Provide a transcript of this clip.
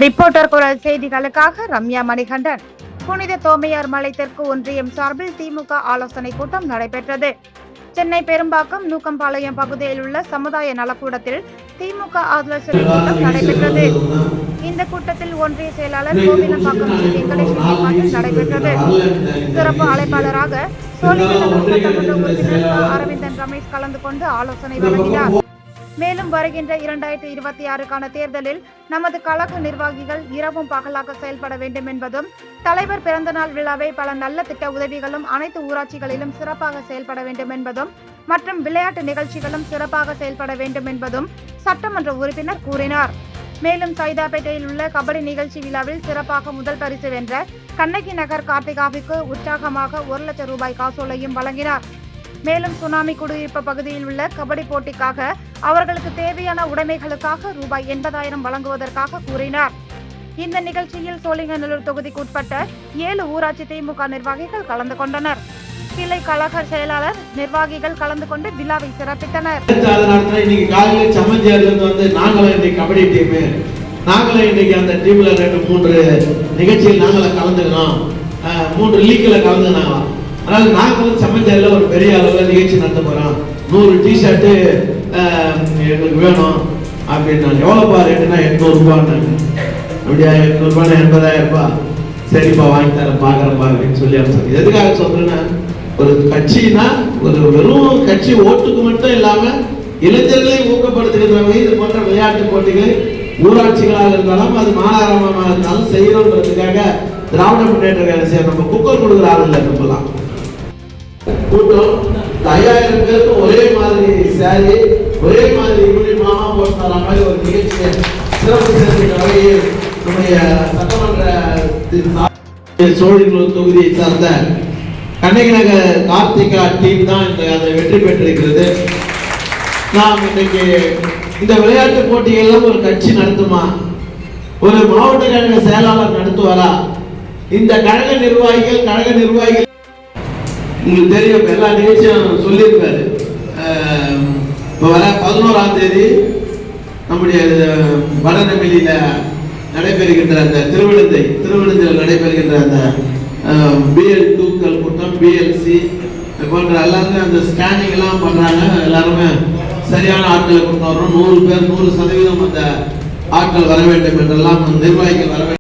Reporter குரல் செய்திகளுக்காக ரம்யா மணிகண்டன். புனித தோமையார் மலை தெற்கு ஒன்றியம் சார்பில் திமுக ஆலோசனை கூட்டம் நடைபெற்றது. சென்னை பெரும்பாக்கம் நூக்கம்பாளையம் பகுதியில் உள்ள சமுதாய நலக்கூடத்தில் திமுக ஆலோசனை கூட்டம் நடைபெற்றது. இந்த கூட்டத்தில் ஒன்றிய செயலாளர் கோவிலம்பாக்கம் வெங்கடேஷ் நடைபெற்றது. சிறப்பு அழைப்பாளராக சோழிங்கநல்லூர் சட்டமன்ற உறுப்பினர் அரவிந்தன் ரமேஷ் கலந்து கொண்டு ஆலோசனை வழங்கினார். மேலும் வருகின்ற 2026க்கான தேர்தலில் நமது கழக நிர்வாகிகள் இரவும் பகலாக செயல்பட வேண்டும் என்பதும், தலைவர் பிறந்தநாள் விழாவை பல நல்ல திட்ட உதவிகளும் அனைத்து ஊராட்சிகளிலும் சிறப்பாக செயல்பட வேண்டும் என்பதும் மற்றும் விளையாட்டு நிகழ்ச்சிகளும் சிறப்பாக செயல்பட வேண்டும் என்பதும் சட்டமன்ற உறுப்பினர் கூறினார். மேலும் சைதாப்பேட்டையில் உள்ள கபடி நிகழ்ச்சி விழாவில் சிறப்பாக முதல் பரிசு வென்ற கண்ணகி நகர் கார்த்திகாவுக்கு உற்சாகமாக 1 லட்சம் ரூபாய் காசோலையும் வழங்கினார். மேலும் சுனாமி குடியிருப்பு பகுதியில் உள்ள கபடி போட்டிக்காக அவர்களுக்கு தேவையான உடைமைகளுக்காக ரூபாய் 80,000 வழங்குவதற்காக கூறினார். இந்த நிகழ்ச்சியில் சோழிங்கநல்லூர் தொகுதிக்கு உட்பட்ட 7 ஊராட்சி திமுக நிர்வாகிகள் கலந்து கொண்டனர். கிளை கழக செயலாளர் நிர்வாகிகள் கலந்து கொண்டு விழாவை சிறப்பித்தனர். அந்த டீம்ல 2-3 நிகழ்ச்சியில் நாங்கள கலந்துக்கிறோம், 3 லீக்ல கலந்துனாங்க. அதனால நாங்களும் சமஞ்சேரியில ஒரு பெரிய அளவில் நிகழ்ச்சி நடத்த போறோம். 100 டிஷர்ட் எங்களுக்கு வேணும் அப்படின்னா, எவ்வளோப்பா ரேட்டுனா 800 ரூபான்னு. அப்படியா, 800 ரூபாய் 80,000 ரூபாய். சரிப்பா வாங்கி தரேன் பாக்குறப்பா அப்படின்னு சொல்லி அனுப்பிச்சு. எதுக்காக சொல்றேன்னா, ஒரு கட்சினா ஒரு வெறும் கட்சி ஓட்டுக்கு மட்டும் இல்லாம இளைஞர்களை ஊக்கப்படுத்துகிறவங்க இது போன்ற விளையாட்டு போட்டிகளை ஊராட்சிகளாக இருந்தாலும் அது மாநகரமாக இருந்தாலும் செய்யணுன்றதுக்காக திராவிட முன்னேற்ற கழகம் நம்ம குக்கர் கொடுக்குற ஆள் இல்லை. நம்மலாம் கூட்டம் 5000 பேருக்கு ஒரே மாதிரி சாரி, ஒரே மாதிரி யூனிஃபார்மா போட்டு தர மாதிரி ஒரு நிகழ்ச்சியை சிறப்பு சேர்ந்த வகையில் நம்முடைய சட்டமன்ற சோழிங்கநல்லூர் தொகுதியை சார்ந்த கண்ணகி நகர் கார்த்திகா டீம் தான் அதை வெற்றி பெற்றிருக்கிறது. நாம் இன்னைக்கு இந்த விளையாட்டு போட்டிகள்லாம் ஒரு கட்சி நடத்துமா, ஒரு மாவட்ட கழக செயலாளர் நடத்துவாரா? இந்த கழக நிர்வாகிகள் உங்களுக்கு தெரியும், எல்லா நிகழ்ச்சியும் சொல்லியிருப்பாரு. இப்போ வர 11ஆம் தேதி நம்முடைய வடநெல்லியில நடைபெறுகின்ற அந்த திருவிழந்தையில் நடைபெறுகின்ற அந்த BL2க்கள் கூட்டம், BLC போன்ற எல்லாருமே அந்த ஸ்கேனிங் எல்லாம் பண்றாங்க. எல்லாருமே சரியான ஆட்களை கொண்டு வரணும். 100 பேர் 100% அந்த ஆட்கள் வர வேண்டும் என்றெல்லாம் நிர்வாகிகள் வர வேண்டும்.